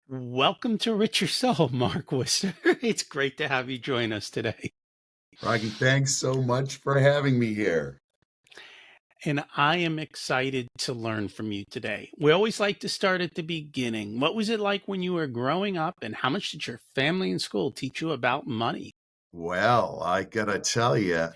Welcome to Richer Soul, Mark Worcester. It's great to have you join us today. Rocky, thanks so much for having me here. And I am excited to learn from you today. We always like to start at the beginning. What was it like when you were growing up, and how much did your family and school teach you about money? Well, I gotta tell you,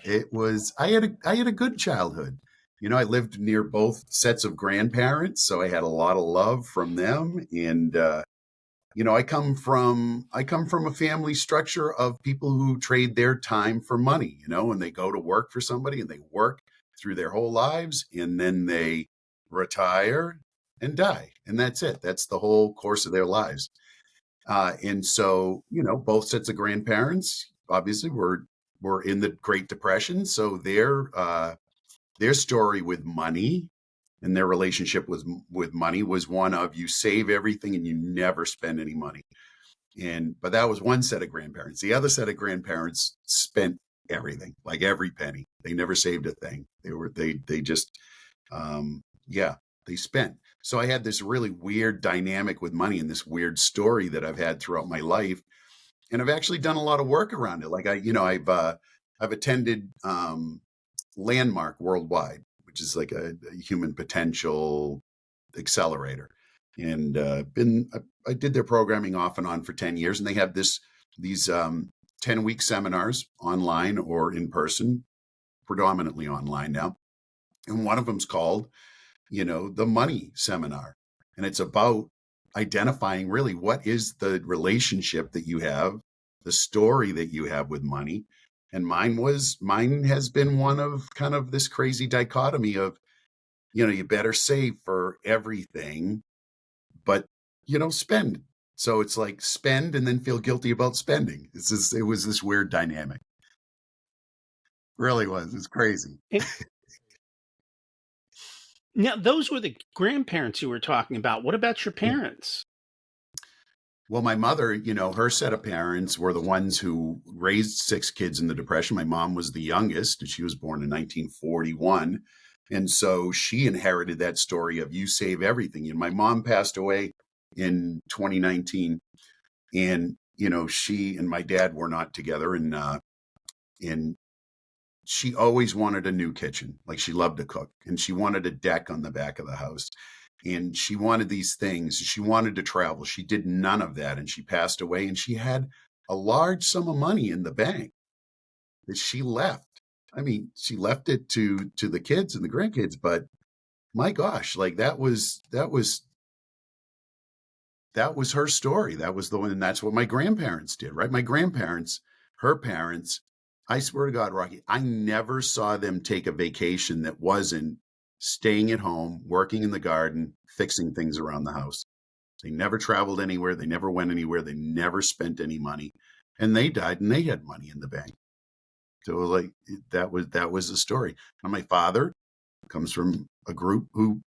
I had a good childhood. I lived near both sets of grandparents, so I had a lot of love from them. And I come from a family structure of people who trade their time for money. And they go to work for somebody and they work through their whole lives, and then they retire and die, and that's it. That's the whole course of their lives. And so, both sets of grandparents obviously were in the Great Depression. So their story with money and their relationship with money was one of you save everything and you never spend any money. But that was one set of grandparents. The other set of grandparents spent everything, like every penny. They never saved a thing. They just yeah, they spent. So I had this really weird dynamic with money and this weird story that I've had throughout my life. And I've actually done a lot of work around it. Like I've attended Landmark Worldwide, which is like a human potential accelerator. And I did their programming off and on for 10 years. And they have these 10-week seminars online or in person, predominantly online now. And one of them's called the money seminar. And it's about identifying really what is the relationship that you have, the story that you have with money. And mine has been one of kind of this crazy dichotomy of, you better save for everything, but, spend. So it's like spend and then feel guilty about spending. It was this weird dynamic. Really was. It's crazy. And now, those were the grandparents you were talking about. What about your Yeah. parents? Well, my mother, her set of parents were the ones who raised six kids in the Depression. My mom was the youngest, and she was born in 1941. And so she inherited that story of you save everything. And my mom passed away in 2019. And, she and my dad were not together. And she always wanted a new kitchen. Like, she loved to cook, and she wanted a deck on the back of the house. And she wanted these things. She wanted to travel. She did none of that. And she passed away, and she had a large sum of money in the bank that she left. I mean, she left it to the kids and the grandkids, but my gosh, like that was her story. That was the one, and that's what my grandparents did, right? My grandparents, her parents, I swear to God, Rocky, I never saw them take a vacation that wasn't staying at home, working in the garden, fixing things around the house. They never traveled anywhere. They never went anywhere. They never spent any money. And they died and they had money in the bank. So like that was the story. And my father comes from a group who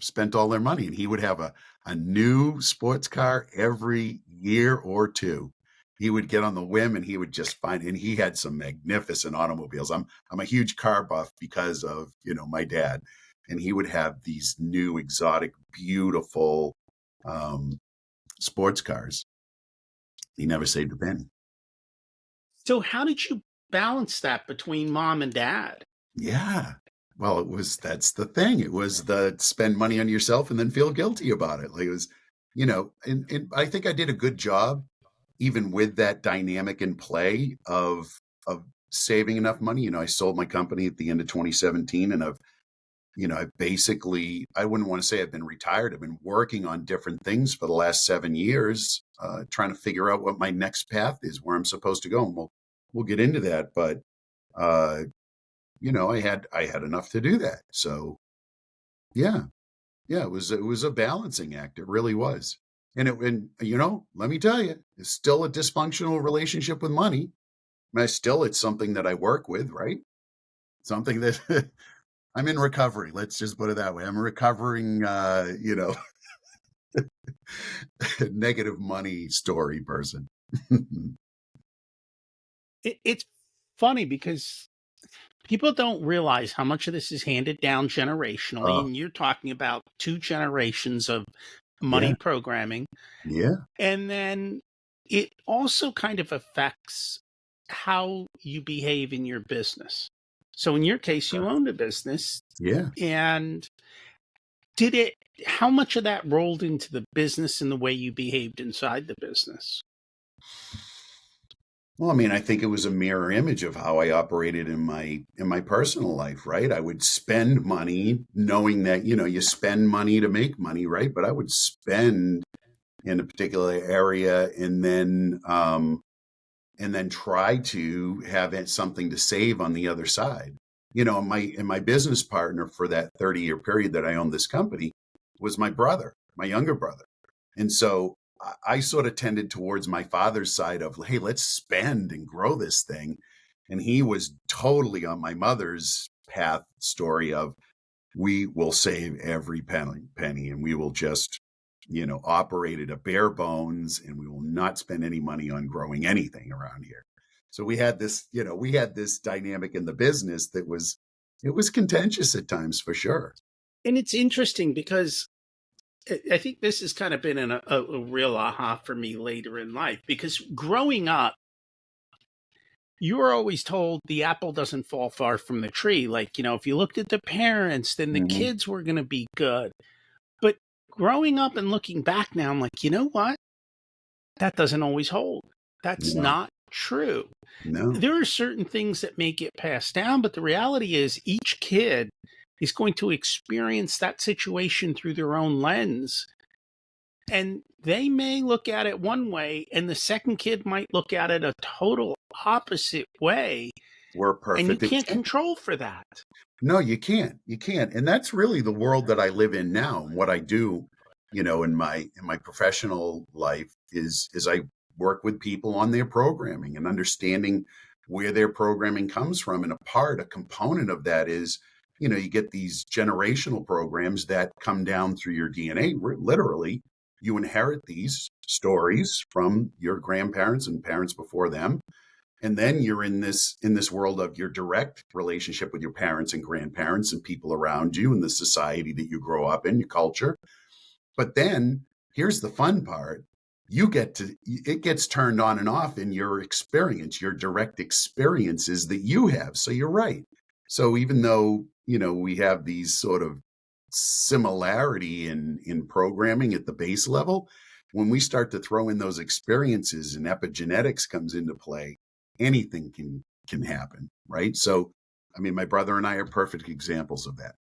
spent all their money, and he would have a new sports car every year or two. He would get on the whim and he would just find, and he had some magnificent automobiles. I'm a huge car buff because of, my dad. And he would have these new exotic, beautiful um, sports cars. He never saved a penny. So, how did you balance that between mom and dad? Yeah. Well, that's the thing. It was the spend money on yourself and then feel guilty about it. Like, it was, and I think I did a good job even with that dynamic in play of saving enough money. I sold my company at the end of 2017, and I basically, I wouldn't want to say I've been retired. I've been working on different things for the last 7 years, trying to figure out what my next path is, where I'm supposed to go. And we'll get into that. But uh, I had enough to do that. So yeah, yeah, it was a balancing act. It really was. And let me tell you, it's still a dysfunctional relationship with money. It's something that I work with, right? Something that I'm in recovery. Let's just put it that way. I'm a recovering, negative money story person. It's funny because people don't realize how much of this is handed down generationally. Oh, And you're talking about two generations of money Yeah. programming, Yeah. and then it also kind of affects how you behave in your business. So in your case, you owned a business, Yeah. and did it how much of that rolled into the business and the way you behaved inside the business? Well, I mean, I think it was a mirror image of how I operated in my personal life, right? I would spend money knowing that, you spend money to make money, right? But I would spend in a particular area and then try to have something to save on the other side. My business partner for that 30-year period that I owned this company was my brother, my younger brother. And so I sort of tended towards my father's side of, hey, let's spend and grow this thing. And he was totally on my mother's path story of, we will save every penny and we will just, operate at a bare bones and we will not spend any money on growing anything around here. So we had this dynamic in the business that it was contentious at times for sure. And it's interesting because I think this has kind of been a real aha for me later in life, because growing up, you were always told the apple doesn't fall far from the tree. Like, if you looked at the parents, then the Mhm. kids were going to be good. But growing up and looking back now, I'm like, you know what? That doesn't always hold. That's No, not true. no, There are certain things that may get passed down, but the reality is each kid is going to experience that situation through their own lens. And they may look at it one way, and the second kid might look at it a total opposite way. we're a And you perfect can't example. control for that. No, you can't. You can't. And that's really the world that I live in now. And what I do, in my professional life is I work with people on their programming and understanding where their programming comes from. And a component of that is, you get these generational programs that come down through your DNA. Literally, you inherit these stories from your grandparents and parents before them, and then you're in this world of your direct relationship with your parents and grandparents and people around you and the society that you grow up in, your culture. But then here's the fun part. It gets turned on and off in your experience, your direct experiences that you have. So you're right. So even though, we have these sort of similarity in programming at the base level, when we start to throw in those experiences and epigenetics comes into play, anything can happen, right? So, I mean, my brother and I are perfect examples of that.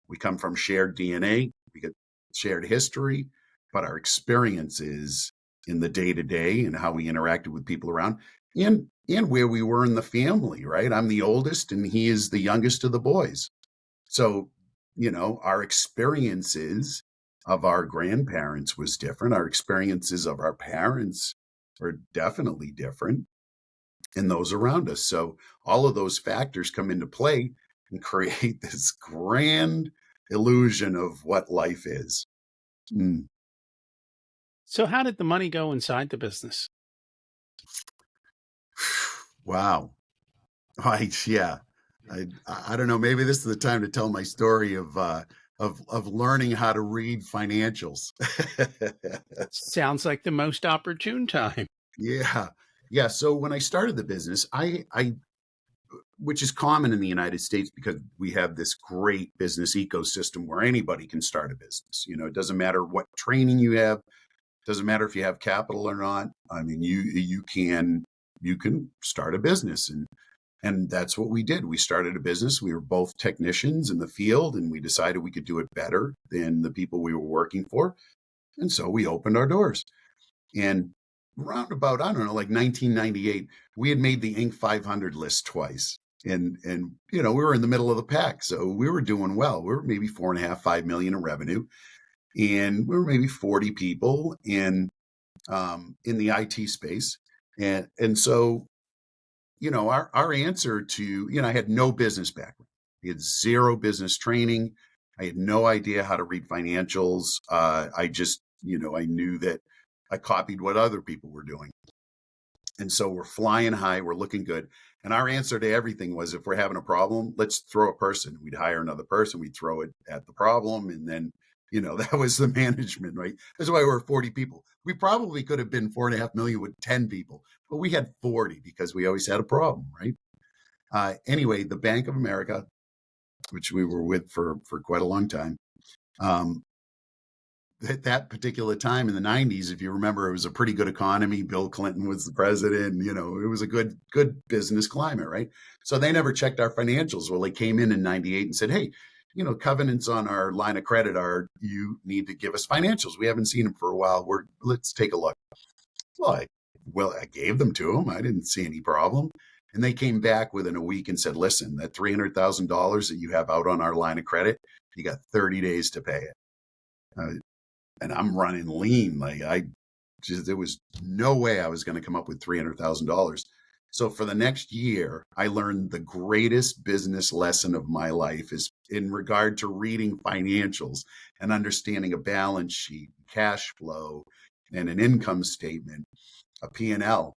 We come from shared DNA, we get shared history, but our experiences in the day to day and how we interacted with people around, and where we were in the family, right? I'm the oldest and he is the youngest of the boys. So, our experiences of our grandparents was different. Our experiences of our parents are definitely different, and those around us. So all of those factors come into play and create this grand illusion of what life is. Mm. So, how did the money go inside the business? Wow. Right. Yeah. I don't know. Maybe this is the time to tell my story of learning how to read financials. Sounds like the most opportune time. Yeah. Yeah. So when I started the business, I which is common in the United States because we have this great business ecosystem where anybody can start a business. It doesn't matter what training you have, doesn't matter if you have capital or not. I mean, you can start a business, and that's what we did. We started a business. We were both technicians in the field, and we decided we could do it better than the people we were working for, and so we opened our doors. And around about, I don't know, like 1998, we had made the Inc. 500 list twice. And we were in the middle of the pack. So we were doing well. We were maybe 4.5, 5 million in revenue. And we were maybe 40 people in the IT space. And so, our answer to, I had no business background. I had zero business training. I had no idea how to read financials. I just, I knew that I copied what other people were doing. And so we're flying high, we're looking good. And our answer to everything was, if we're having a problem, let's throw a person. We'd hire another person, we'd throw it at the problem. And then, That was the management, right? That's why we're 40 people. We probably could have been 4.5 million with 10 people, but we had 40 because we always had a problem, right? Anyway, the Bank of America, which we were with for quite a long time, um, at that particular time in the 90s, if you remember, it was a pretty good economy. Bill Clinton was the president. It was a good business climate, right? So they never checked our financials. Well, they came in 98 and said, hey, covenants on our line of credit are you need to give us financials. We haven't seen them for a while. Let's take a look. I gave them to them. I didn't see any problem. And they came back within a week and said, listen, that $300,000 that you have out on our line of credit, you got 30 days to pay it. And I'm running lean. There was no way I was going to come up with $300,000. So for the next year, I learned the greatest business lesson of my life is in regard to reading financials and understanding a balance sheet, cash flow, and an income statement, a P&L,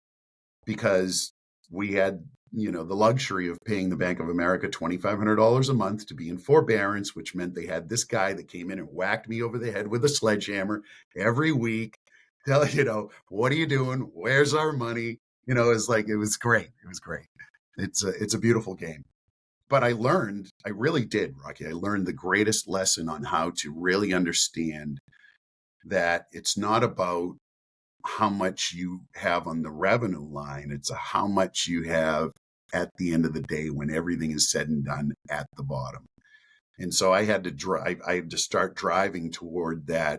because we had, the luxury of paying the Bank of America $2,500 a month to be in forbearance, which meant they had this guy that came in and whacked me over the head with a sledgehammer every week. What are you doing? Where's our money? It was great. It was great. It's a beautiful game. But I really did, Rocky. I learned the greatest lesson on how to really understand that it's not about how much you have on the revenue line. It's how much you have at the end of the day when everything is said and done at the bottom. And so I had to start driving toward that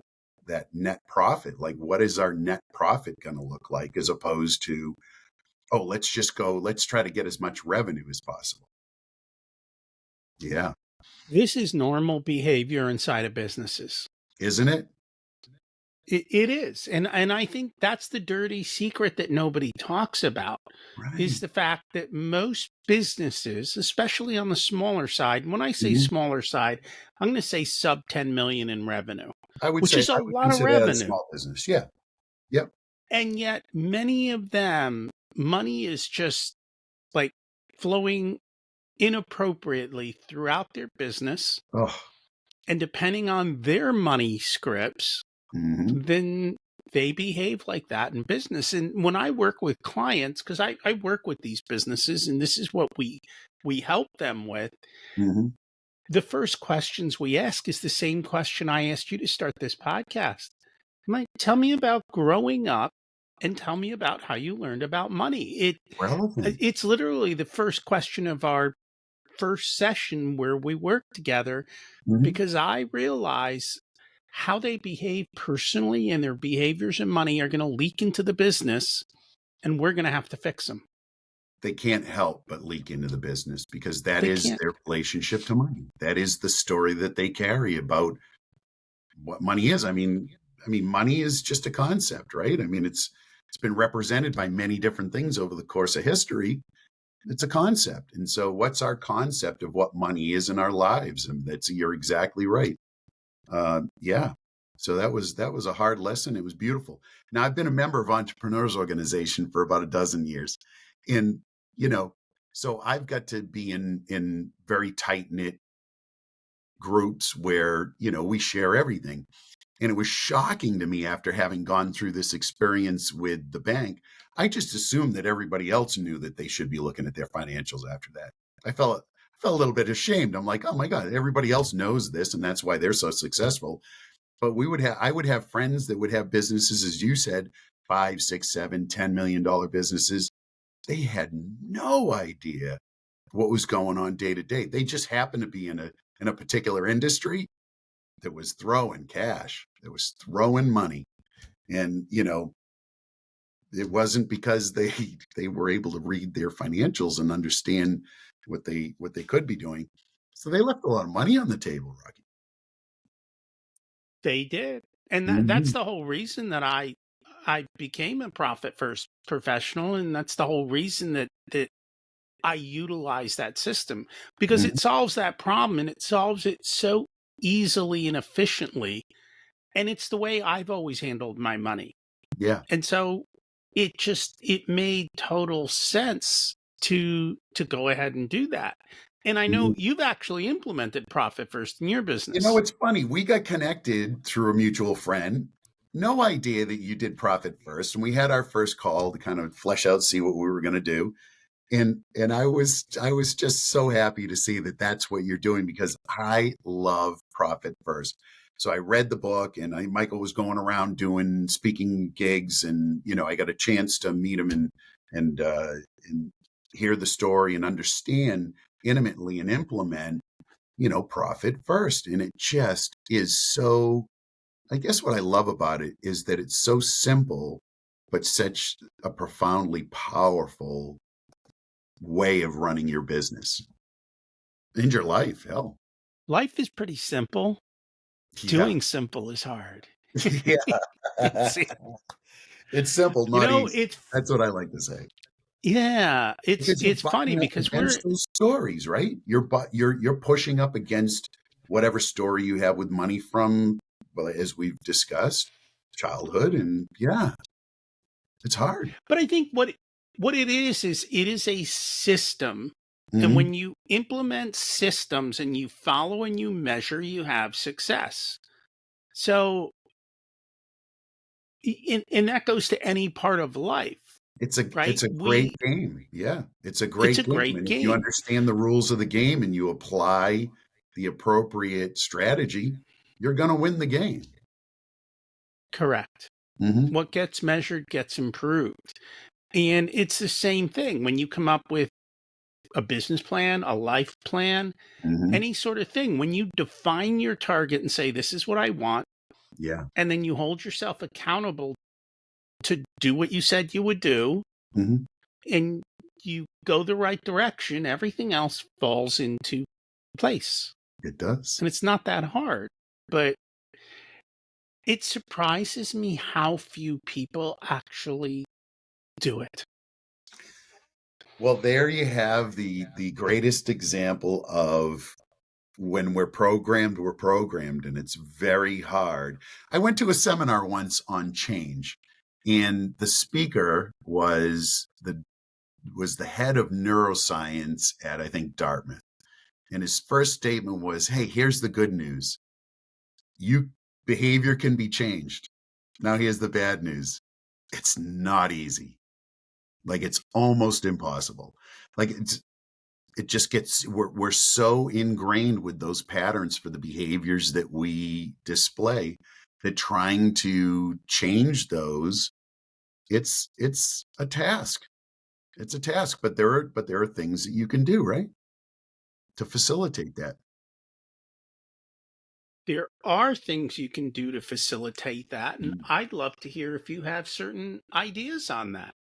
net profit. Like, what is our net profit going to look like, as opposed to, oh, let's try to get as much revenue as possible. Yeah. This is normal behavior inside of businesses. Isn't it? It is. And I think that's the dirty secret that nobody talks about, Right. is the fact that most businesses, especially on the smaller side, when I say Mhm. smaller side, I'm going to say sub 10 million in revenue, I would which say is a I would lot of consider that a revenue. small business. Yeah. Yep. And yet many of them, money is just like flowing inappropriately throughout their business. Oh. And depending on their money scripts, Mm-hmm. then they behave like that in business. And when I work with clients, because I work with these businesses and this is what we help them with, Mm-hmm. the first questions we ask is the same question I asked you to start this podcast. I'm like, tell me about growing up and tell me about how you learned about money. Relevant. It's literally the first question of our first session where we work together, Mm-hmm. because I realize how they behave personally and their behaviors and money are going to leak into the business, and we're going to have to fix them. They can't help but leak into the business because that They is can't. their relationship to money. That is the story that they carry about what money is. I mean, money is just a concept, right? I mean, it's been represented by many different things over the course of history. It's a concept. And so what's our concept of what money is in our lives? And you're exactly right. Yeah. So that was a hard lesson. It was beautiful. Now, I've been a member of Entrepreneurs Organization for about a dozen years. And, so I've got to be in very tight knit groups where, we share everything. And it was shocking to me after having gone through this experience with the bank. I just assumed that everybody else knew that they should be looking at their financials after that. I felt a little bit ashamed. I'm like, oh my God, everybody else knows this, and that's why they're so successful. But I would have friends that would have businesses, as you said, 5, 6, 7, $10 million businesses. They had no idea what was going on day to day. They just happened to be in a particular industry that was throwing cash, that was throwing money. And, it wasn't because they were able to read their financials and understand what they could be doing. So they left a lot of money on the table, Rocky. They did. And that's Mm-hmm. the whole reason that I became a Profit First professional. And that's the whole reason that I utilize that system, because Mm-hmm. it solves that problem and it solves it so easily and efficiently. And it's the way I've always handled my money. Yeah. And so it made total sense to go ahead and do that. And I know you've actually implemented Profit First in your You know, business. it's funny. We got connected through a mutual friend. No idea that you did Profit First. And we had our first call to kind of flesh out, see what we were going to do. And I was just so happy to see that that's what you're doing, because I love Profit First. So I read the book, and Michael was going around doing speaking gigs, and I got a chance to meet him and hear the story and understand intimately and implement Profit First. And it just is so, I guess what I love about it is that it's so simple, but such a profoundly powerful way of running your business and your life. Hell. Life is pretty simple. Yeah. Doing simple is hard. Yeah. It's, It's simple, you not know, easy. it's That's what I like to say. yeah, Because you're it's funny butting up because we're against those stories, right? You're pushing up against whatever story you have with money from, well, as we've discussed, childhood. And yeah, it's hard. but I think what it is it is a system. And Hmm. when you implement systems and you follow and you measure, you have success. So and that goes to any part of life, It's right? a great game. Yeah, it's a It's a great game. great And if you game. understand the rules of the game and you apply the appropriate strategy, you're going to win the game. Correct. Hmm. What gets measured gets improved. And it's the same thing when you come up with a business plan, a life plan, Hmm. any sort of thing. When you define your target and say, this is what I want, Yeah. and then you hold yourself accountable to do what you said you would do, Hmm. and you go the right direction, everything else falls into place. It does. And it's not that hard. But it surprises me how few people actually do it. Well, there you have the greatest example of when we're programmed, and it's very hard. I went to a seminar once on change, and the speaker was the head of neuroscience at, I think, Dartmouth. And his first statement was, "Hey, here's the good news. You behavior can be changed." Now here's the bad news. It's not easy. Like, it's almost impossible. Like, it just gets, we're so ingrained with those patterns for the behaviors that we display, that trying to change those, it's a task. It's a task, but there are things that you can do, right, to facilitate that. There are things you can do to facilitate that. And Mm. I'd love to hear if you have certain ideas on that.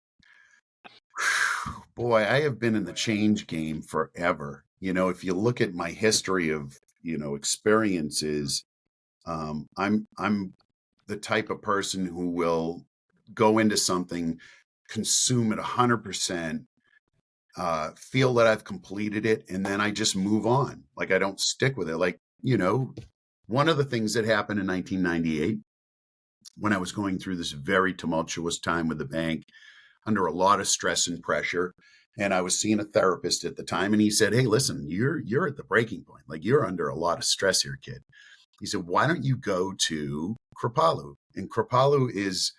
Boy, I have been in the change game forever. If you look at my history of, experiences, I'm the type of person who will go into something, consume it 100%, feel that I've completed it, and then I just move on. Like, I don't stick with it. Like, one of the things that happened in 1998, when I was going through this very tumultuous time with the bank, under a lot of stress and pressure. And I was seeing a therapist at the time, and he said, "Hey, listen, you're at the breaking point. Like, you're under a lot of stress here, kid." He said, "Why don't you go to Kripalu?" And Kripalu is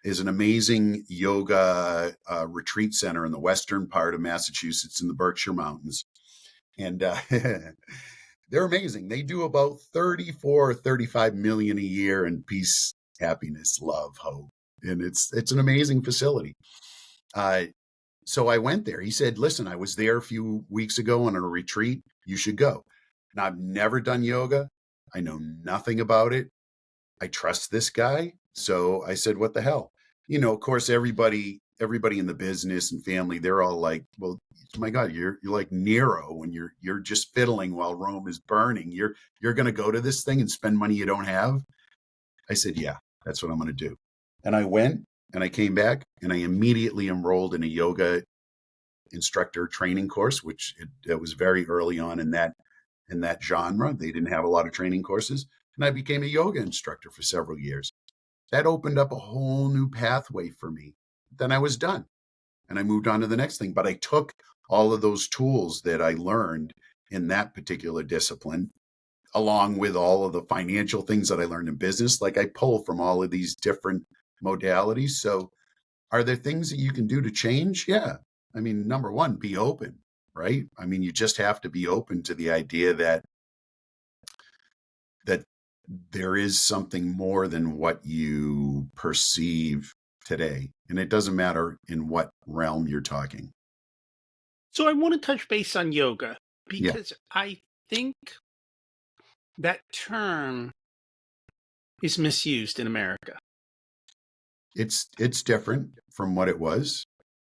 an amazing yoga retreat center in the western part of Massachusetts in the Berkshire Mountains. And they're amazing. They do about 34 or 35 million a year in peace, happiness, love, hope. And it's an amazing facility. Uh, so I went there. He said, "Listen, I was there a few weeks ago on a retreat. You should go." Now, I've never done yoga. I know nothing about it. I trust this guy. So I said, "What the hell?" Of course, everybody in the business and family, they're all like, "Well, my God, you're like Nero when you're just fiddling while Rome is burning. You're going to go to this thing and spend money you don't have?" I said, "Yeah, that's what I'm going to do." And I went, and I came back, and I immediately enrolled in a yoga instructor training course, which it was very early on in that genre. They didn't have a lot of training courses, and I became a yoga instructor for several years. That opened up a whole new pathway for me. Then I was done, and I moved on to the next thing. But I took all of those tools that I learned in that particular discipline, along with all of the financial things that I learned in business. Like I pull from all of these different modalities. So are there things that you can do to change? Yeah. I mean, number one, be open, right? I mean, you just have to be open to the idea that there is something more than what you perceive today. And it doesn't matter in what realm you're talking. So I want to touch base on yoga Yeah. because I think that term is misused in America. It's different from what it was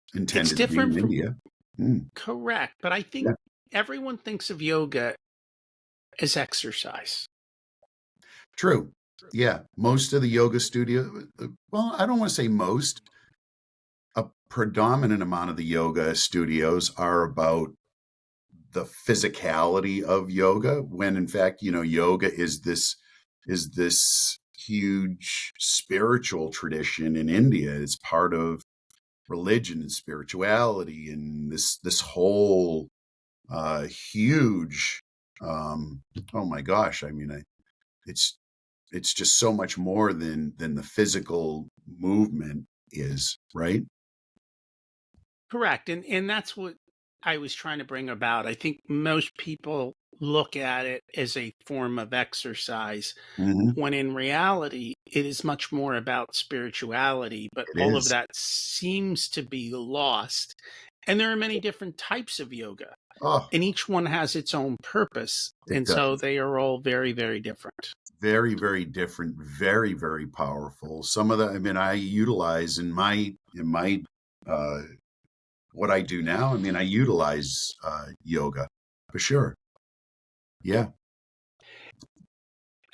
It's intended to be different in from India. Mm, correct, but I think yeah. everyone thinks of yoga as exercise. True. Yeah. Most of the yoga studio, well, I don't want to say most, a predominant amount of the yoga studios are about the physicality of yoga, when in fact, yoga is this huge spiritual tradition in India. It's part of religion and spirituality, and this whole huge oh my gosh, I mean, it's it's just so much more than the physical movement is, right? Correct. And that's what I was trying to bring about. I think most people look at it as a form of exercise Hmm. when in reality it is much more about spirituality, but It all of is. that seems to be lost. And there are many different types of yoga, Oh, and each one has its own purpose. it And so does. they are all very, very different. Very, very different, very, very powerful. Some of the, I mean, I utilize in my uh what I do now. I mean, I utilize yoga for sure. Yeah.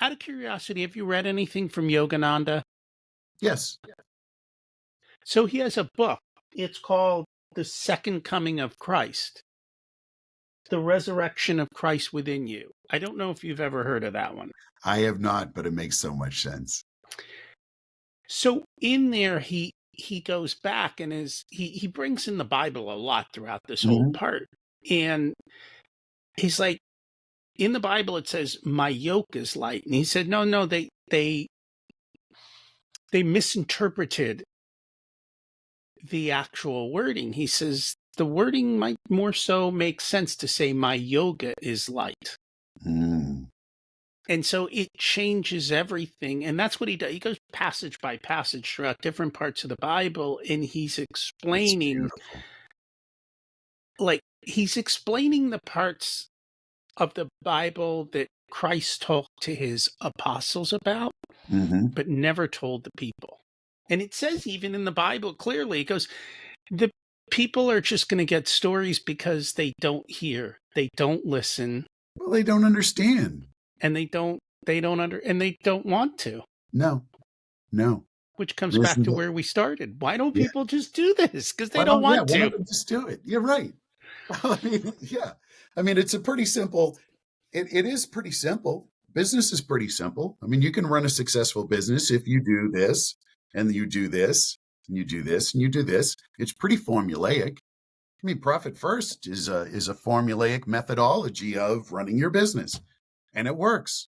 Out of curiosity, have you read anything from Yogananda? Yes. So he has a book. It's called The Second Coming of Christ, The Resurrection of Christ Within You. I don't know if you've ever heard of that one. I have not, but it makes so much sense. So in there he goes back and he brings in the Bible a lot throughout this whole Hmm. part. And he's like, in the Bible it says my yoke is light. And he said, no, they misinterpreted the actual wording. He says the wording might more so make sense to say my yoga is light. Mm, And so it changes everything. And that's what he does. He goes passage by passage throughout different parts of the Bible, and it's beautiful. he's explaining the parts of the Bible that Christ talked to his apostles about, Hmm. but never told the people. And it says even in the Bible clearly, it goes, the people are just going to get stories because they don't hear, they don't listen, Well, they don't understand. and they don't want to, No, no. which comes This back is to where we started. Why don't yeah. people just do this? Because they Why don't don't, yeah, want why to. don't they just do it? You're right. I mean, yeah. I mean, it's a pretty simple, it is pretty simple. Business is pretty simple. I mean, you can run a successful business if you do this and you do this and you do this and you do this. It's pretty formulaic. I mean, Profit First is a formulaic methodology of running your business, and it works.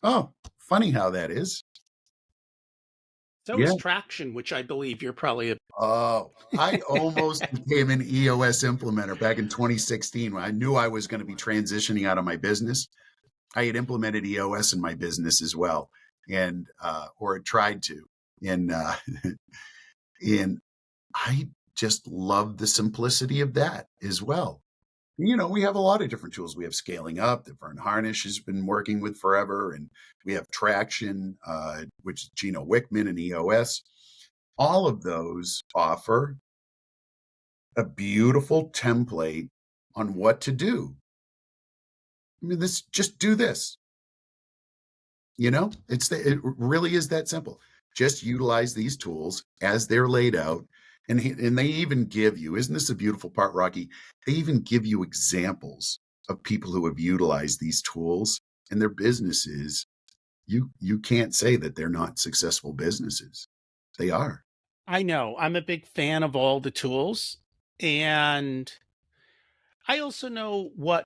Oh, funny how that is. So Yeah. is traction, which I believe you're probably a Oh, I almost became an EOS implementer back in 2016 when I knew I was going to be transitioning out of my business. I had implemented EOS in my business as well, and or had tried to, and and I just love the simplicity of that as well. We have a lot of different tools. We have scaling up that Vern Harnish has been working with forever, and we have traction, which is Gino Wickman and EOS. All of those offer a beautiful template on what to do. I mean, this just do this. It really is that simple. Just utilize these tools as they're laid out, and they even give you. Isn't this a beautiful part, Rocky? They even give you examples of people who have utilized these tools in their businesses. You can't say that they're not successful businesses. They are. I know. I'm a big fan of all the tools. And I also know what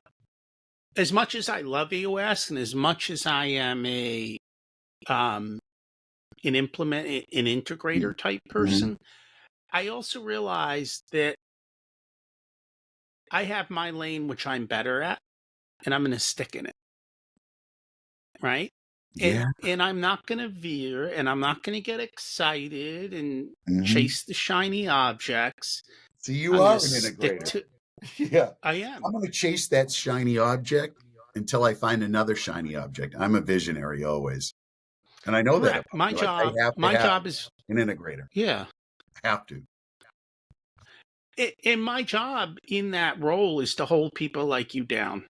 as much as I love EOS and as much as I am um, an integrator type Mm-hmm. person, I also realize that I have my lane, which I'm better at, and I'm going to stick in it. Right. Yeah. And I'm not going to veer, and I'm not going to get excited and Mm-hmm. chase the shiny objects. So you I'm going to are an stick integrator. to, Yeah. I am. I'm going to chase that shiny object until I find another shiny object. I'm a visionary always. And I know that Correct. about me. Like I have to My have job is, an integrator. yeah. I have to. And my job in that role is to hold people like you down.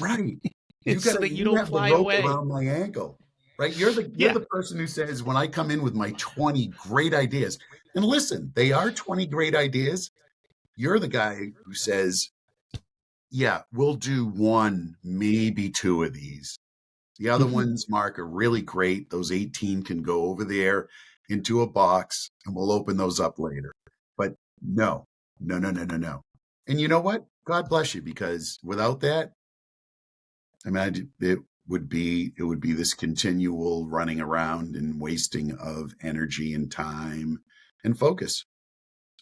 Right. It's so that you You don't have the fly rope away. around my ankle. Right? You're Yeah. the person who says when I come in with my 20 great ideas. And listen, they are 20 great ideas. You're the guy who says, "Yeah, we'll do one, maybe two of these. The other Mhm. ones, Mark, are really great. Those 18 can go over there into a box and we'll open those up later." But no, no, no, no, no, no. And you know what? God bless you, because without that, I mean, it would be this continual running around and wasting of energy and time and focus.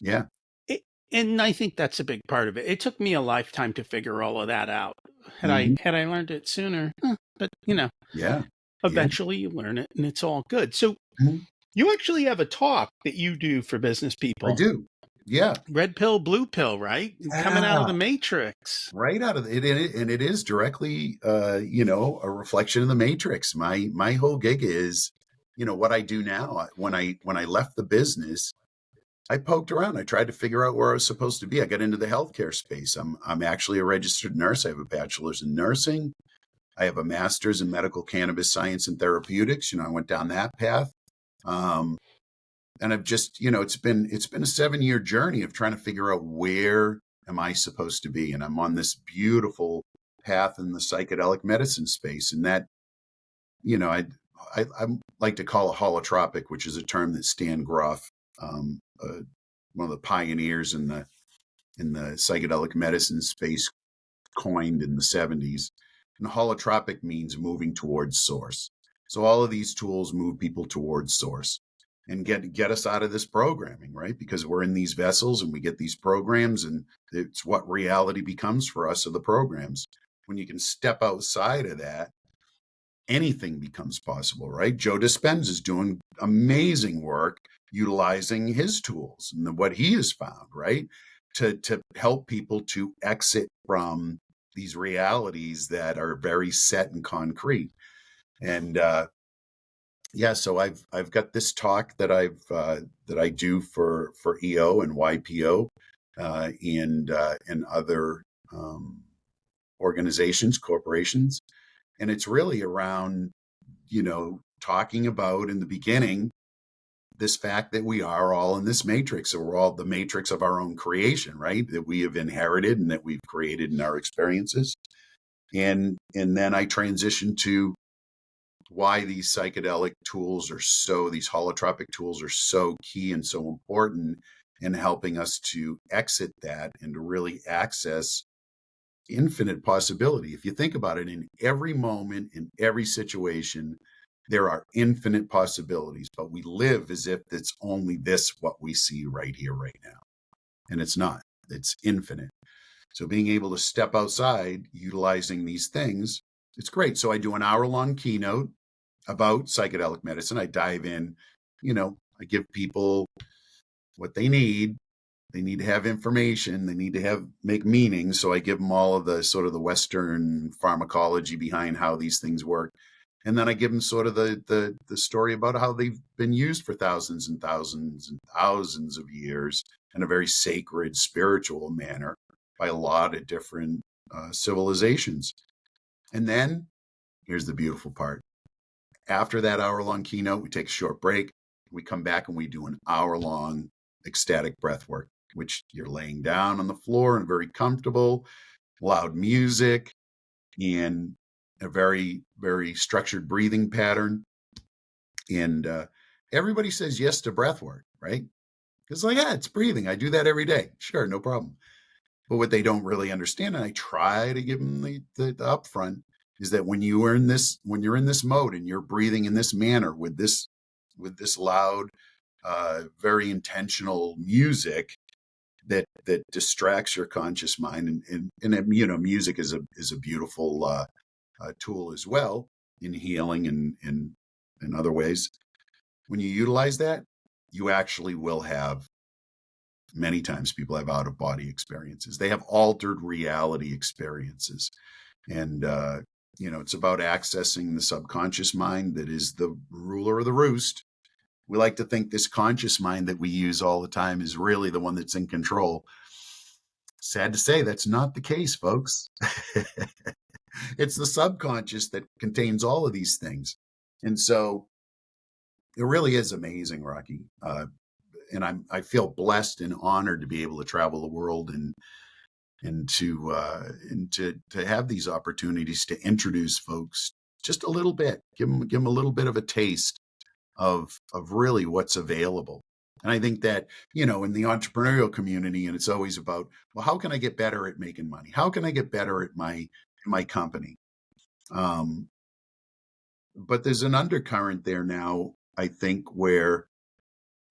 Yeah. It, and I think that's a big part of it. It took me a lifetime to figure all of that out. Hmm. Had I learned it sooner, but Yeah. Yeah. eventually you learn it and it's all good. So Mhm. you actually have a talk that you do for business I people. do. Yeah. Red pill, blue pill, right? Coming out of Yeah. the matrix. Right out of it, and it is directly, a reflection of the matrix. My whole gig is, what I do now. When I left the business, I poked around. I tried to figure out where I was supposed to be. I got into the healthcare space. I'm actually a registered nurse. I have a bachelor's in nursing. I have a master's in medical cannabis science and therapeutics. I went down that path. Um, and I've just, it's been a 7-year journey of trying to figure out where am I supposed to be. And I'm on this beautiful path in the psychedelic medicine space. And that, I like to call it holotropic, which is a term that Stan Groff, one of the pioneers in the psychedelic medicine space, coined in the 70s. And holotropic means moving towards source. So all of these tools move people towards source and get us out of this programming, right? Because we're in these vessels and we get these programs, and it's what reality becomes for us, of the programs. When you can step outside of that, anything becomes possible, right? Joe Dispenza is doing amazing work utilizing his tools and what he has found, right? To help people to exit from these realities that are very set and concrete. And yeah, so I've got this talk that I do for EO and YPO, and other organizations, corporations, and it's really around, talking about, in the beginning, this fact that we are all in this matrix. So we're all the matrix of our own creation, right? That we have inherited and that we've created in our experiences. And then I transition to why these psychedelic tools these holotropic tools are so key and so important in helping us to exit that and to really access infinite possibility. If you think about it, in every moment, in every situation, there are infinite possibilities, but we live as if it's only this, what we see right here, right now. And it's not, it's infinite. So being able to step outside, utilizing these things, it's great. So I do an hour-long keynote about psychedelic medicine. I dive in, I give people what they need. They need to have information. They need to make meaning. So I give them all of the sort of the Western pharmacology behind how these things work. And then I give them sort of the story about how they've been used for thousands and thousands and thousands of years in a very sacred, spiritual manner by a lot of different civilizations. And then here's the beautiful part. After that hour-long keynote, we take a short break. We come back and we do an hour-long ecstatic breath work, which you're laying down on the floor and very comfortable, loud music, and a very, very structured breathing pattern. And everybody says yes to breath work, right? It's like, yeah, it's breathing. I do that every day. Sure, no problem. But what they don't really understand, and I try to give them the upfront, is that when you're in this mode and you're breathing in this manner with this loud, very intentional music that distracts your conscious mind, and music is a beautiful tool as well in healing and in other ways. When you utilize that, you actually will have, many times people have out of body experiences. They have altered reality experiences. And, it's about accessing the subconscious mind that is the ruler of the roost. We like to think this conscious mind that we use all the time is really the one that's in control. Sad to say, that's not the case, folks. It's the subconscious that contains all of these things. And so it really is amazing, Rocky. And I feel blessed and honored to be able to travel the world and to have these opportunities to introduce folks just a little bit, give them a little bit of a taste of really what's available. And I think that, in the entrepreneurial community, and it's always about, well, how can I get better at making money? How can I get better at my company? But there's an undercurrent there now, I think, where,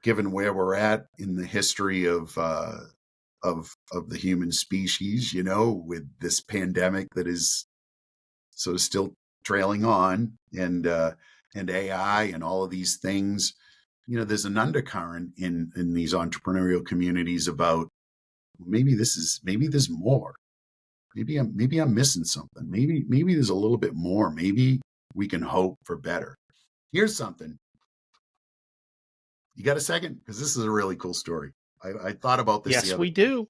given where we're at in the history of the human species, with this pandemic that is sort of still trailing on, and AI and all of these things, there's an undercurrent in these entrepreneurial communities about maybe there's more. Maybe I'm missing something. Maybe there's a little bit more. Maybe we can hope for better. Here's something. You got a second? Because this is a really cool story. I thought about this Yes, we do.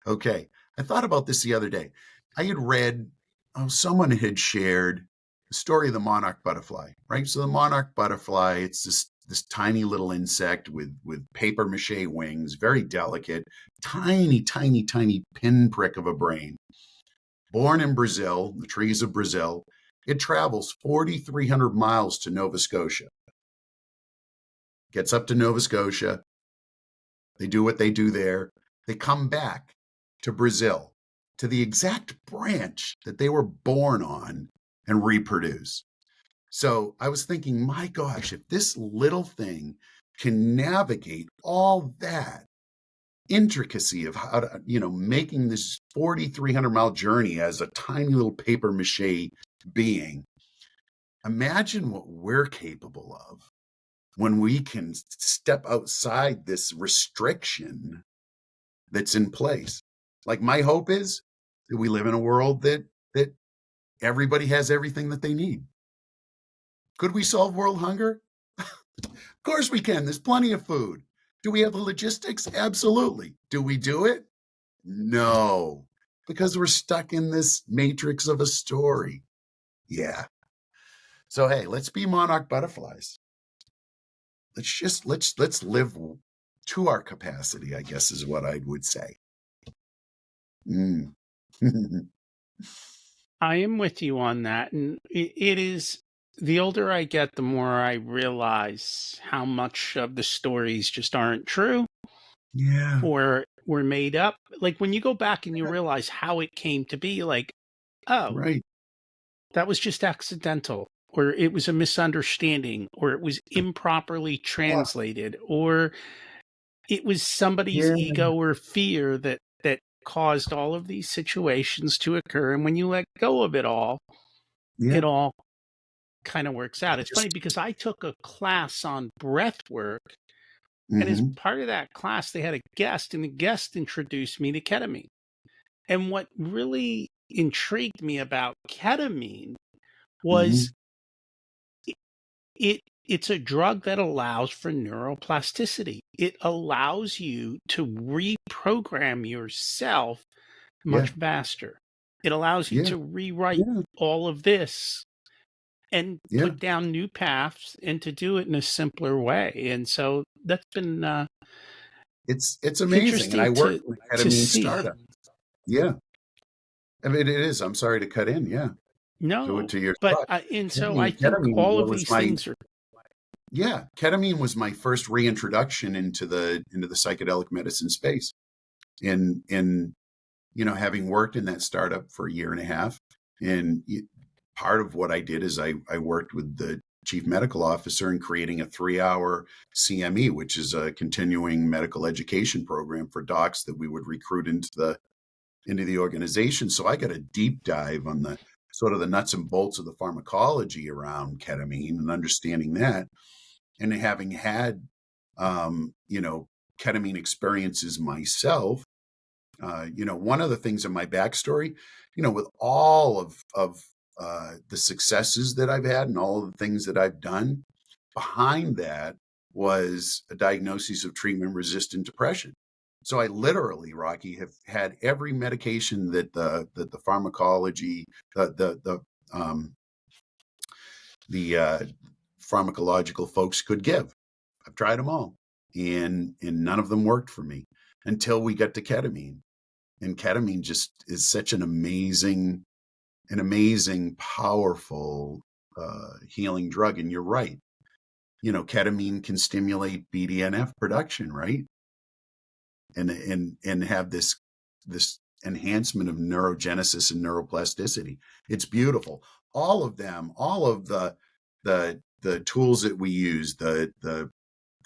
Okay. I thought about this the other day. I had read, someone had shared the story of the monarch butterfly, right? So the monarch butterfly, it's this tiny little insect with paper mache wings, very delicate, tiny, tiny, tiny pinprick of a brain. Born in Brazil, the trees of Brazil, it travels 4,300 miles to Nova Scotia. Gets up to Nova Scotia. They do what they do there. They come back to Brazil, to the exact branch that they were born on, and reproduce. So I was thinking, my gosh, if this little thing can navigate all that intricacy of how to, making this 4,300-mile journey as a tiny little paper mache being, imagine what we're capable of when we can step outside this restriction that's in place. Like, my hope is that we live in a world that everybody has everything that they need. Could we solve world hunger? Of course we can. There's plenty of food. Do we have the logistics? Absolutely. Do we do it? No, because we're stuck in this matrix of a story. Yeah. So, hey, let's be monarch butterflies. Let's live to our capacity, I guess, is what I would say. I am with you on that. And it is, the older I get, the more I realize how much of the stories just aren't true. Yeah. Or were made up. Like, when you go back and you realize how it came to be, like, oh, Right. that was just accidental, or it was a misunderstanding, or it was improperly translated, or it was somebody's Yeah. ego or fear that caused all of these situations to occur. And when you let go of it all Yeah. kind of works out. It's funny because I took a class on breath work, and as Mm-hmm. part of that class, they had a guest, and the guest introduced me to ketamine. And what really intrigued me about ketamine Mm-hmm. was it's a drug that allows for neuroplasticity. It allows you to reprogram yourself Yeah. much faster. It allows you Yeah. to rewrite Yeah. all of this and Yeah. put down new paths, and to do it in a simpler way. And so that's been It's amazing. And I interesting work with to ketamine see. startup. Yeah. I mean, it is. I'm sorry to cut in. Yeah. No, To your but thought. and so I think Ketamine all of was these my things are ketamine was my first reintroduction into the psychedelic medicine space. In having worked in that startup for a year and a half, and part of what I did is I worked with the chief medical officer in creating a 3-hour CME, which is a continuing medical education program for docs that we would recruit into the organization. So I got a deep dive on the sort of the nuts and bolts of the pharmacology around ketamine and understanding that, and having had ketamine experiences myself. One of the things in my backstory, with all of the successes that I've had and all of the things that I've done, behind that was a diagnosis of treatment-resistant depression. So I literally, Rocky, have had every medication that the pharmacology, the pharmacological folks could give. I've tried them all, and none of them worked for me until we got to ketamine. And ketamine just is such an amazing, powerful healing drug. And you're right. Ketamine can stimulate BDNF production, right? And have this enhancement of neurogenesis and neuroplasticity. It's beautiful. All of them, all of the tools that we use, the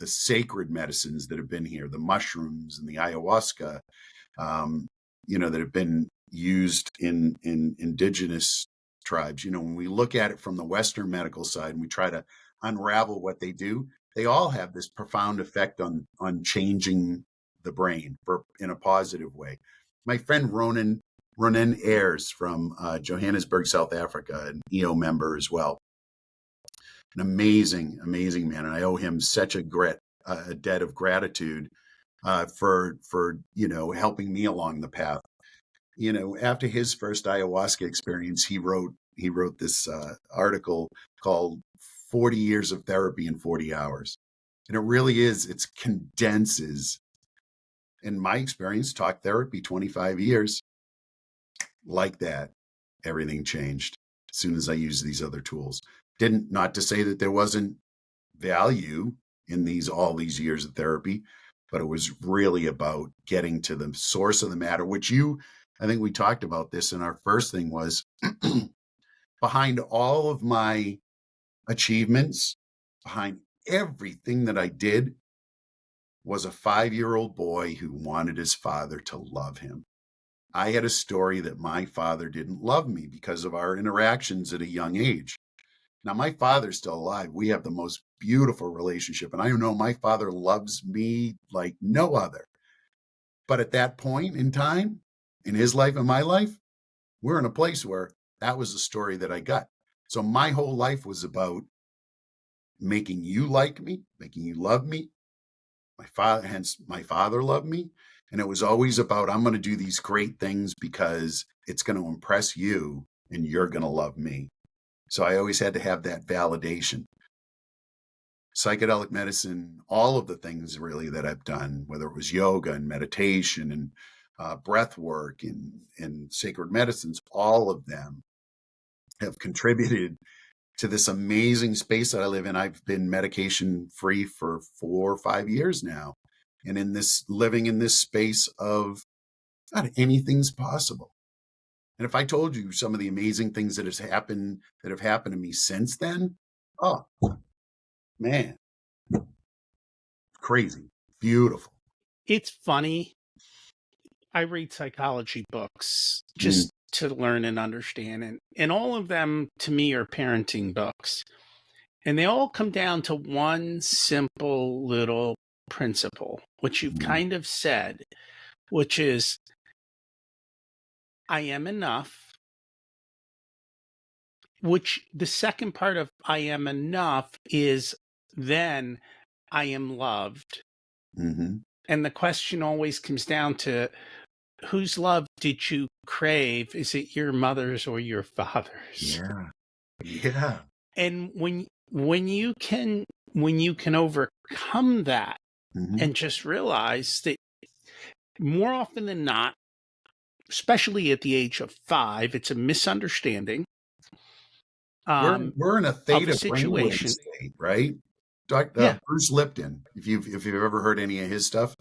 sacred medicines that have been here, the mushrooms and the ayahuasca, that have been used in indigenous tribes. When we look at it from the Western medical side and we try to unravel what they do, they all have this profound effect on changing the brain in a positive way. My friend Ronan Ayers from Johannesburg, South Africa, an EO member as well. An amazing, amazing man. And I owe him such a debt of gratitude for helping me along the path. After his first ayahuasca experience, he wrote this article called 40 Years of Therapy in 40 Hours. And it really is, it condenses, in my experience, talk therapy, 25 years, like that, everything changed as soon as I used these other tools. Not to say that there wasn't value in all these years of therapy, but it was really about getting to the source of the matter, which I think we talked about this in our first thing, was behind all of my achievements, behind everything that I did, was a 5-year-old boy who wanted his father to love him. I had a story that my father didn't love me because of our interactions at a young age. Now, my father's still alive. We have the most beautiful relationship. And I know my father loves me like no other. But at that point in time, in his life and my life, we're in a place where that was the story that I got. So my whole life was about making you like me, making you love me. Hence my father loved me. And it was always about, I'm going to do these great things because it's going to impress you and you're going to love me. So I always had to have that validation. Psychedelic medicine, all of the things really that I've done, whether it was yoga and meditation and breath work and sacred medicines, all of them have contributed to this amazing space that I live in. I've been medication free for 4 or 5 years now. And living in this space of, God, anything's possible. And if I told you some of the amazing things that have happened to me since then, oh man, crazy, beautiful. It's funny. I read psychology books just to learn and understand, and all of them to me are parenting books. And they all come down to one simple little principle, which you've kind of said, which is, I am enough. Which the second part of I am enough is then I am loved. Mm-hmm. And the question always comes down to, whose love did you crave? Is it your mother's or your father's? Yeah. Yeah. And when you can overcome that and just realize that more often than not, especially at the age of 5, it's a misunderstanding. We're in a theta brainwave situation. state, right? Dr. Bruce Lipton, if you've ever heard any of his stuff,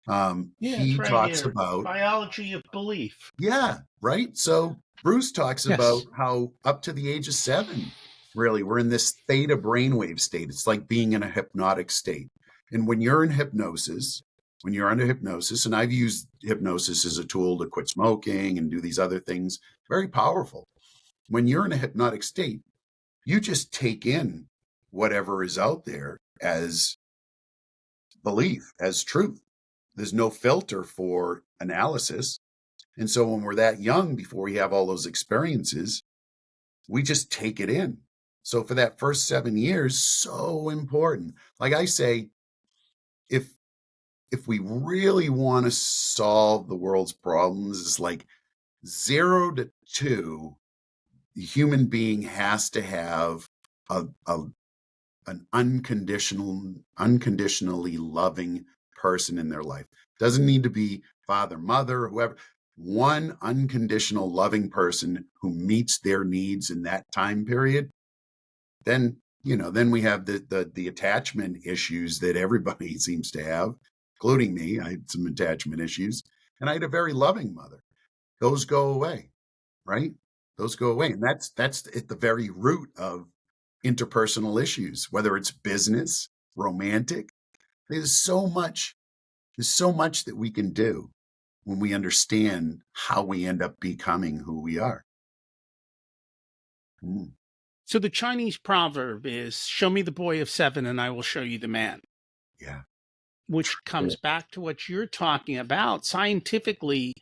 Yeah, that's He right talks here. about, Biology of belief. yeah, right. So Bruce talks about Yes. how up to the age of 7, really, we're in this theta brainwave state. It's like being in a hypnotic state. And when you're in hypnosis, when you're under hypnosis, and I've used hypnosis as a tool to quit smoking and do these other things, very powerful. When you're in a hypnotic state, you just take in whatever is out there as belief, as truth. There's no filter for analysis. And so when we're that young, before we have all those experiences, we just take it in. So for that first 7 years, so important. Like I say, if we really want to solve the world's problems, it's like 0 to 2, the human being has to have a an unconditionally loving person in their life. Doesn't need to be father, mother, whoever. One unconditional loving person who meets their needs in that time period. Then, then we have the attachment issues that everybody seems to have, including me. I had some attachment issues, and I had a very loving mother. Those go away, right? Those go away. And that's at the very root of interpersonal issues, whether it's business, romantic. There's so much, that we can do when we understand how we end up becoming who we are. Mm, So the Chinese proverb is, show me the boy of 7 and I will show you the man, yeah. which comes back to what you're talking about. Scientifically,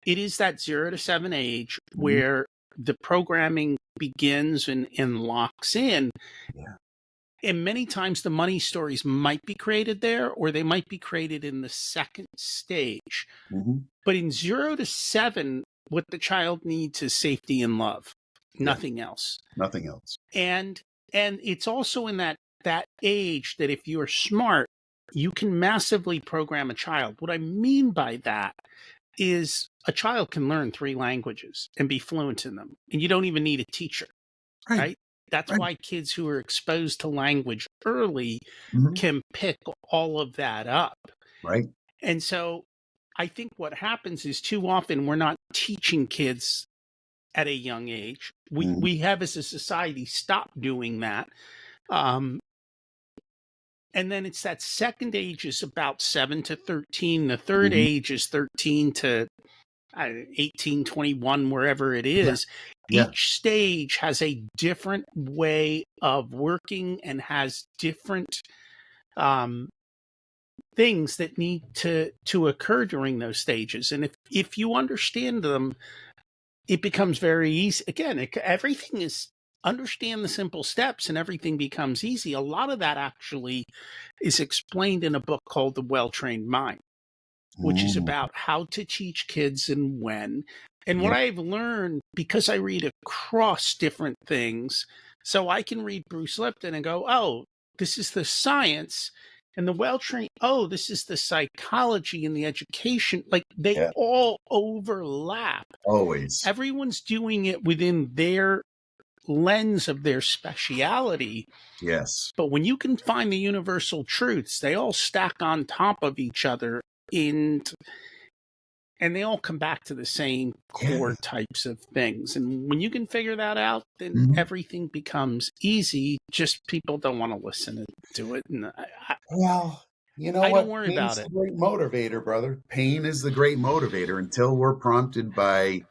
it is that 0 to 7 age Mhm. where the programming begins and locks in. Yeah. And many times the money stories might be created there, or they might be created in the second stage. Hmm. But in 0 to 7, what the child needs is safety and love, Yeah. nothing else. Nothing else. And it's also in that age that if you're smart, you can massively program a child. What I mean by that is a child can learn 3 languages and be fluent in them, and you don't even need a teacher, Right. right? That's Right. why kids who are exposed to language early Hmm. can pick all of that up. Right. And so I think what happens is too often we're not teaching kids at a young age. Hmm. We have as a society stopped doing that. Um, and then it's that second age is about 7 to 13. The third Hmm. age is 13 to 18, 21, wherever it Yeah. is. Yeah. Each stage has a different way of working and has different um, things that need to occur during those stages. And if you understand them, it becomes very easy. Again, everything is understand the simple steps and everything becomes easy. A lot of that actually is explained in a book called The Well-Trained Mind, which is Mm. about how to teach kids and when. And what Yeah. I've learned, because I read across different things, so I can read Bruce Lipton and go, oh, this is the science. And the well-trained, oh, this is the psychology and the education. Like they Yeah. all overlap. Always. Everyone's doing it within their lens of their speciality. Yes. But when you can find the universal truths, they all stack on top of each other in and they all come back to the same Yeah. core types of things. And when you can figure that out, then Mhm. everything becomes easy. Just people don't want to listen to it. And Well, you know I don't what? worry about Pain's it. the great motivator, brother. Pain is the great motivator until we're prompted by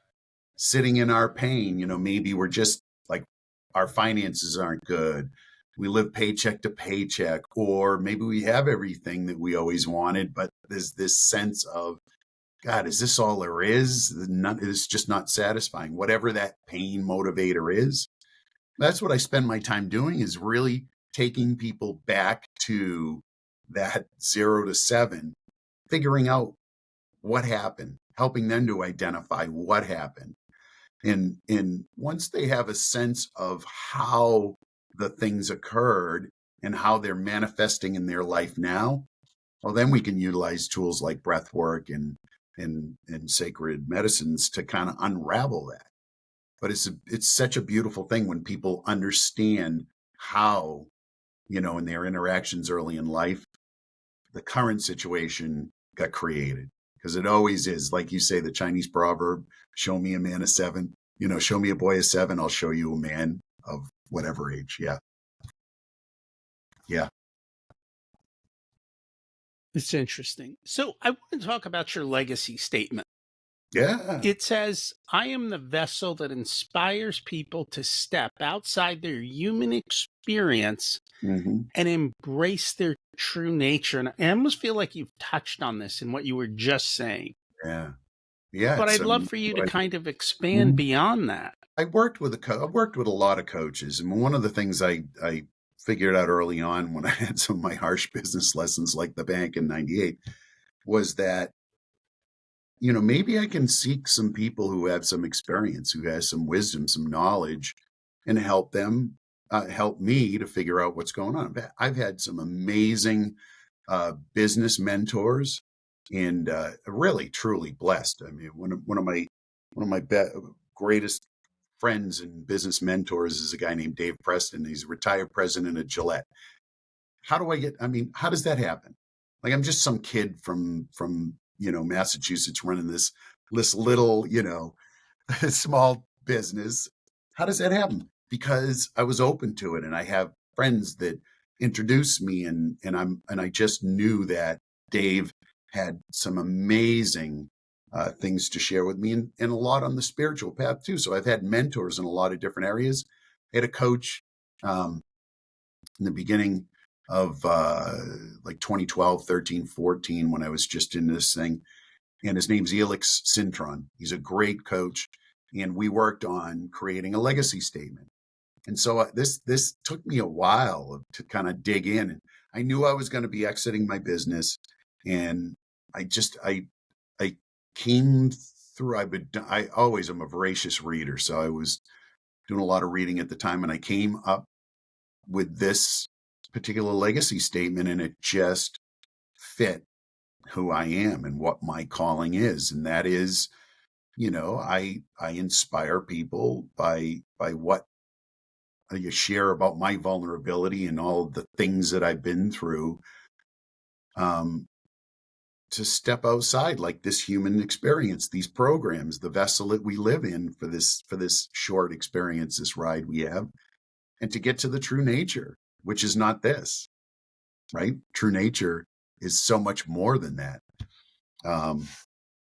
sitting in our pain. Maybe we're just like our finances aren't good. We live paycheck to paycheck, or maybe we have everything that we always wanted, but there's this sense of, God, is this all there is? It's just not satisfying. Whatever that pain motivator is, that's what I spend my time doing, is really taking people back to that 0 to 7, figuring out what happened, helping them to identify what happened. And once they have a sense of how the things occurred and how they're manifesting in their life now, well, then we can utilize tools like breath work and sacred medicines to kind of unravel that. But it's such a beautiful thing when people understand how, in their interactions early in life, the current situation got created, because it always is. Like you say, the Chinese proverb, show me a man of 7, show me a boy of 7, I'll show you a man of whatever age. Yeah. Yeah. It's interesting. So I want to talk about your legacy statement. Yeah. It says, I am the vessel that inspires people to step outside their human experience Mm-hmm. and embrace their true nature. And I almost feel like you've touched on this in what you were just saying. Yeah. Yeah. But It's I'd love for you to what I do. kind of expand Mhm. beyond that. I worked with a lot of coaches, and one of the things I figured out early on when I had some of my harsh business lessons, like the bank in '98, was that maybe I can seek some people who have some experience, who has some wisdom, some knowledge, and help them help me to figure out what's going on. I've had some amazing business mentors, and really truly blessed. I mean, one of my greatest friends and business mentors is a guy named Dave Preston. He's a retired president of Gillette. How does that happen? Like, I'm just some kid from Massachusetts, running this little small business. How does that happen? Because I was open to it, and I have friends that introduced me, and I just knew that Dave had some amazing things to share with me, and a lot on the spiritual path too. So I've had mentors in a lot of different areas. I had a coach um, in the beginning of like 2012, 13, 14, when I was just in this thing, and his name's Elix Sintron. He's a great coach, and we worked on creating a legacy statement. And so this took me a while to kind of dig in, and I knew I was going to be exiting my business, and I came through. I always am a voracious reader, so I was doing a lot of reading at the time, and I came up with this particular legacy statement, and it just fit who I am and what my calling is. And that is, I inspire people by what I share about my vulnerability and all of the things that I've been through, um, to step outside, like this human experience, these programs, the vessel that we live in for this short experience, this ride we have, and to get to the true nature, which is not this, right? True nature is so much more than that. Um,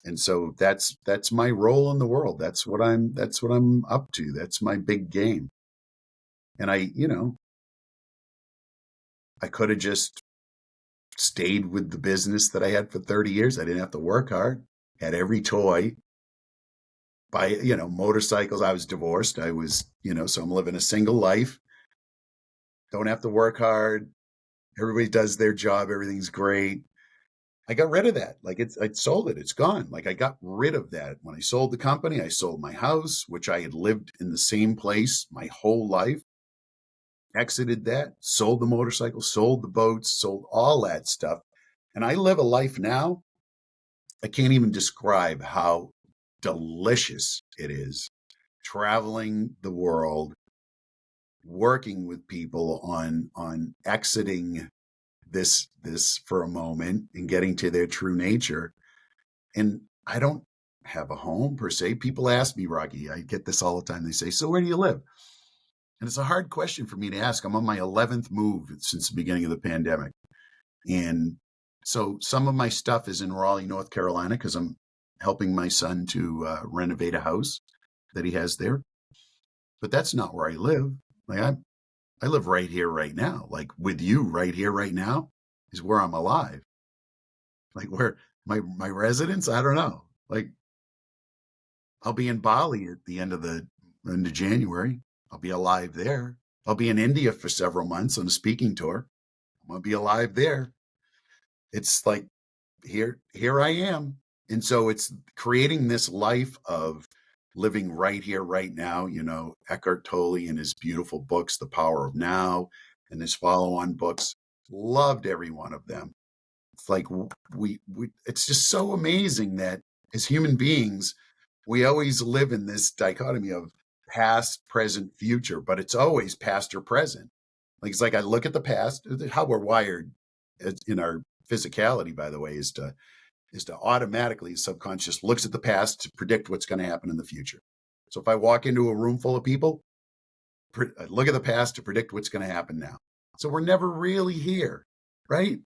and so that's my role in the world. That's what I'm up to. That's my big game. And I could have just stayed with the business that I had for 30 years. I didn't have to work hard. Had every toy. Buy, motorcycles. I was divorced. So I'm living a single life. Don't have to work hard. Everybody does their job. Everything's great. I got rid of that. Like, I sold it. It's gone. Like, I got rid of that. When I sold the company, I sold my house, which I had lived in the same place my whole life, exited that, sold the motorcycle, sold the boats, sold all that stuff. And I live a life now. I can't even describe how delicious it is, traveling the world, working with people on exiting this for a moment and getting to their true nature. And I don't have a home per se. People ask me, Rocky, I get this all the time. They say, so where do you live? And it's a hard question for me to ask. I'm on my 11th move since the beginning of the pandemic. And so some of my stuff is in Raleigh, North Carolina, because I'm helping my son to renovate a house that he has there. But that's not where I live. Like, I live right here, right now. Like, with you right here, right now is where I'm alive. Like, where my residence, I don't know. Like, I'll be in Bali at the end of January. I'll be alive there. I'll be in India for several months on a speaking tour. I'm gonna be alive there. It's like, here I am. And so it's creating this life of living right here, right now. Eckhart Tolle and his beautiful books, The Power of Now, and his follow-on books, loved every one of them. It's like it's just so amazing that as human beings, we always live in this dichotomy of past, present, future, but it's always past or present. Like, it's like I look at the past. How we're wired in our physicality, by the way, is to is to automatically, subconscious looks at the past to predict what's going to happen in the future. So if I walk into a room full of people, I look at the past to predict what's going to happen now. So we're never really here, right?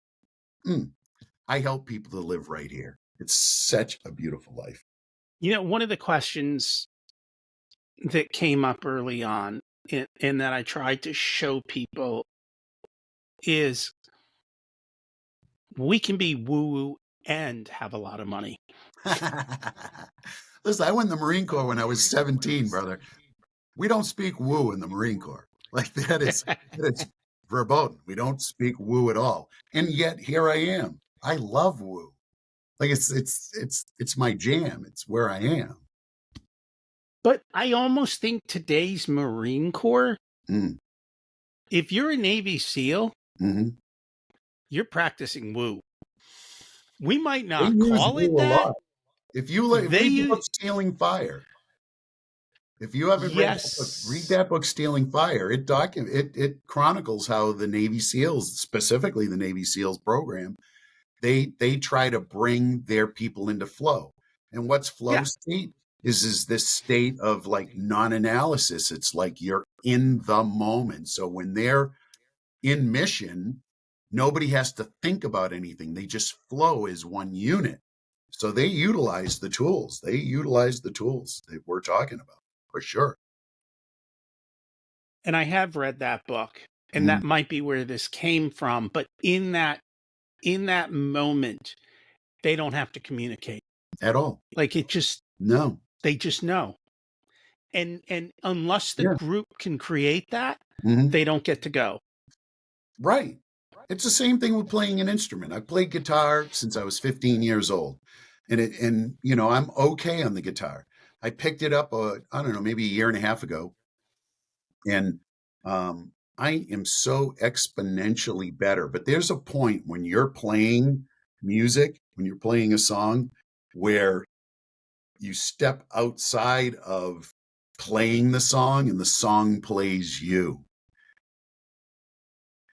I help people to live right here. It's such a beautiful life. One of the questions that came up early on and that I tried to show people is we can be woo-woo and have a lot of money. Listen, I went in the Marine Corps when I was 17, brother. We don't speak woo in the Marine Corps. Like that is verboten. We don't speak woo at all. And yet here I am. I love woo. Like it's my jam. It's where I am. But I almost think today's Marine Corps, if you're a Navy SEAL, you're practicing woo. We might not call it that. Lot. If you read the book Stealing Fire, if you haven't read that book, Stealing Fire, it chronicles how the Navy SEALs, specifically the Navy SEALs program, they try to bring their people into flow. And what's flow state is this state of like non-analysis. It's like you're in the moment. So when they're in mission, nobody has to think about anything. They just flow as one unit. So they utilize the tools. That we're talking about, for sure. And I have read that book, and that might be where this came from. But in that moment, they don't have to communicate at all. Like it just they just know. And unless the group can create that, they don't get to go. Right. It's the same thing with playing an instrument. I've played guitar since I was 15 years old. And I'm okay on the guitar. I picked it up, I don't know, maybe a year and a half ago. And I am so exponentially better. But there's a point when you're playing music, when you're playing a song, where you step outside of playing the song and the song plays you.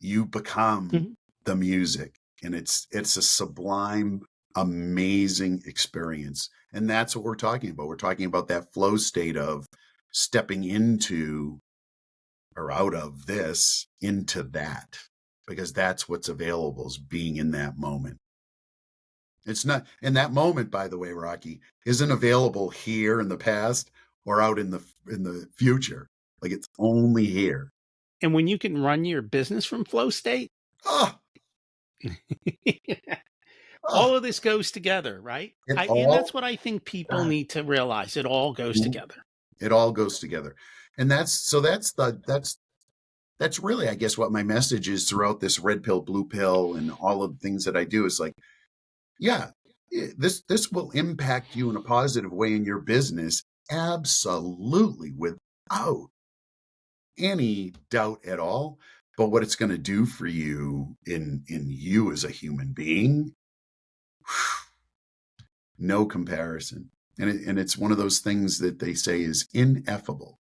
You become the music. And it's a sublime, amazing experience. And that's what we're talking about. We're talking about that flow state of stepping into or out of this into that, because that's what's available, is being in that moment. It's not in that moment, by the way, Rocky, isn't available here in the past or out in the future. Like it's only here. And when you can run your business from flow state, all of this goes together, right? And that's what I think people need to realize. It all goes together. It all goes together. And that's really, I guess, what my message is throughout this red pill, blue pill, and all of the things that I do is like, this will impact you in a positive way in your business. Absolutely. Without any doubt at all. But what it's going to do for you in you as a human being, no comparison. And it's one of those things that they say is ineffable,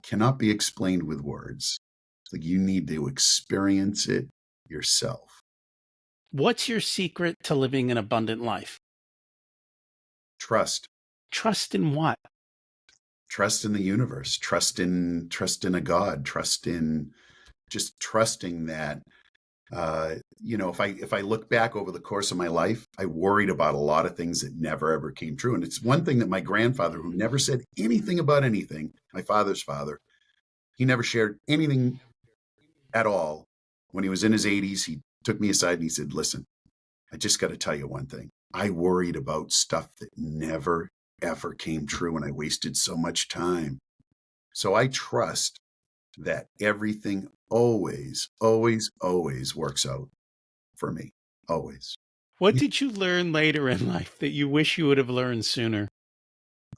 cannot be explained with words. It's like you need to experience it yourself. What's your secret to living an abundant life? Trust. Trust in what? Trust in the universe. Trust in a God. Trusting that. If I look back over the course of my life, I worried about a lot of things that never ever came true. And it's one thing that my grandfather, who never said anything about anything, my father's father, he never shared anything at all. When he was in his 80s, he took me aside and he said, "Listen, I just got to tell you one thing. I worried about stuff that never ever came true, and I wasted so much time. So I trust that everything always, always, always works out for me. Always." What did you learn later in life that you wish you would have learned sooner?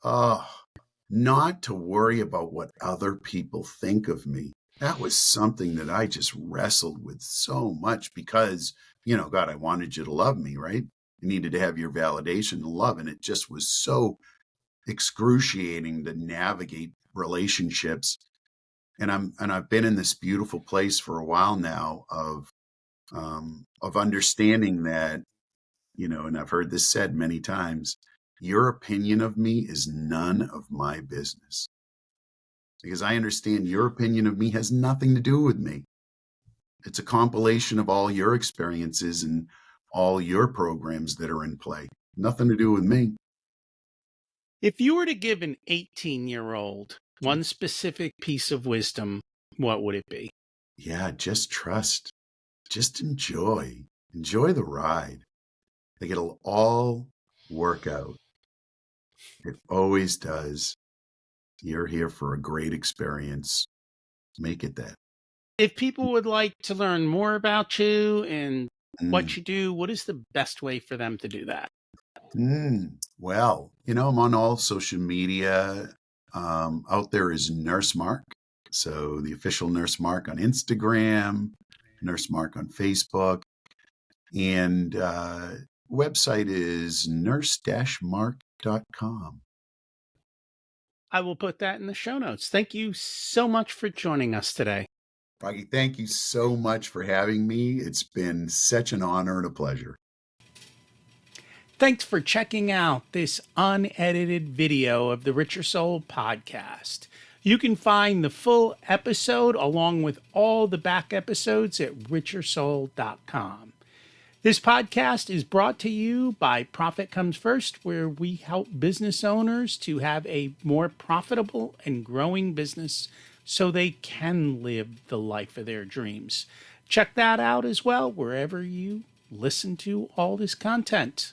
Not to worry about what other people think of me. That was something that I just wrestled with so much because, God, I wanted you to love me, right? You needed to have your validation and love. And it just was so excruciating to navigate relationships. And I've been in this beautiful place for a while now of understanding that and I've heard this said many times, your opinion of me is none of my business, because I understand your opinion of me has nothing to do with me. It's a compilation of all your experiences and all your programs that are in play. Nothing to do with me. If you were to give an 18-year-old one specific piece of wisdom, what would it be? Yeah, just trust. Just enjoy. Enjoy the ride. Like, it'll all work out. It always does. You're here for a great experience. Make it that. If people would like to learn more about you and Mm. what you do, what is the best way for them to do that? Well, I'm on all social media. Out there is Nurse Mark. So the official Nurse Mark on Instagram, Nurse Mark on Facebook, and website is nurse-mark.com. I will put that in the show notes. Thank you so much for joining us today. Froggy, thank you so much for having me. It's been such an honor and a pleasure. Thanks for checking out this unedited video of the Richer Soul podcast. You can find the full episode along with all the back episodes at richersoul.com. This podcast is brought to you by Profit Comes First, where we help business owners to have a more profitable and growing business so they can live the life of their dreams. Check that out as well wherever you listen to all this content.